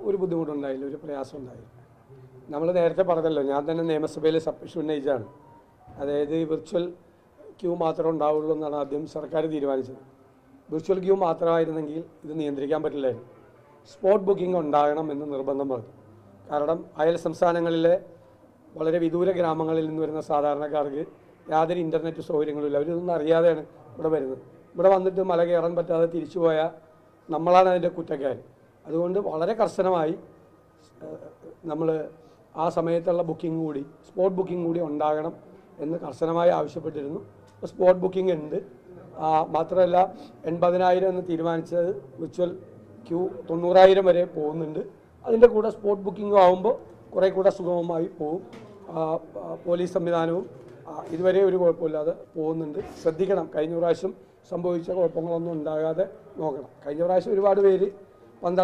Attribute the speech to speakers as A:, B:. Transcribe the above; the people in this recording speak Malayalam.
A: ഒരു ബുദ്ധിമുട്ടുണ്ടായില്ല, ഒരു പ്രയാസം ഉണ്ടായില്ല. നമ്മൾ നേരത്തെ പറഞ്ഞല്ലോ, ഞാൻ തന്നെ നിയമസഭയിൽ സബ്മിഷൻ ഉന്നയിച്ചാണ്. അതായത് ഈ വിർച്വൽ ക്യൂ മാത്രമേ ഉണ്ടാവുള്ളൂ എന്നാണ് ആദ്യം സർക്കാർ തീരുമാനിച്ചത്. വിർച്വൽ ക്യൂ മാത്രമായിരുന്നെങ്കിൽ ഇത് നിയന്ത്രിക്കാൻ പറ്റില്ലായിരുന്നു. സ്പോട്ട് ബുക്കിംഗ് ഉണ്ടാകണം എന്ന് നിർബന്ധം പറഞ്ഞു. കാരണം അയൽ സംസ്ഥാനങ്ങളിലെ വളരെ വിദൂര ഗ്രാമങ്ങളിൽ നിന്ന് വരുന്ന സാധാരണക്കാർക്ക് യാതൊരു ഇൻ്റർനെറ്റ് സൗകര്യങ്ങളുമില്ല. അവരിതൊന്നും അറിയാതെയാണ് ഇവിടെ വരുന്നത്. ഇവിടെ വന്നിട്ട് മല കയറാൻ പറ്റാതെ തിരിച്ചു പോയാൽ നമ്മളാണ് അതിൻ്റെ കുറ്റക്കാർ. അതുകൊണ്ട് വളരെ കർശനമായി നമ്മൾ ആ സമയത്തുള്ള ബുക്കിംഗ് കൂടി, സ്പോട്ട് ബുക്കിംഗ് കൂടി ഉണ്ടാകണം എന്ന് കർശനമായി ആവശ്യപ്പെട്ടിരുന്നു. സ്പോട്ട് ബുക്കിംഗ് ഉണ്ട്. മാത്രമല്ല 80,000 എന്ന് തീരുമാനിച്ചത് വിർച്വൽ ക്യൂ 90,000 വരെ പോകുന്നുണ്ട്. അതിൻ്റെ കൂടെ സ്പോട്ട് ബുക്കിംഗും ആകുമ്പോൾ കുറേ കൂടെ സുഗമമായി പോകും. പോലീസ് സംവിധാനവും ഇതുവരെ ഒരു കുഴപ്പമില്ലാതെ പോകുന്നുണ്ട്. ശ്രദ്ധിക്കണം, കഴിഞ്ഞ പ്രാവശ്യം സംഭവിച്ച കുഴപ്പങ്ങളൊന്നും ഉണ്ടാകാതെ നോക്കണം. കഴിഞ്ഞ പ്രാവശ്യം ഒരുപാട് പേര് പന്തളത്ത്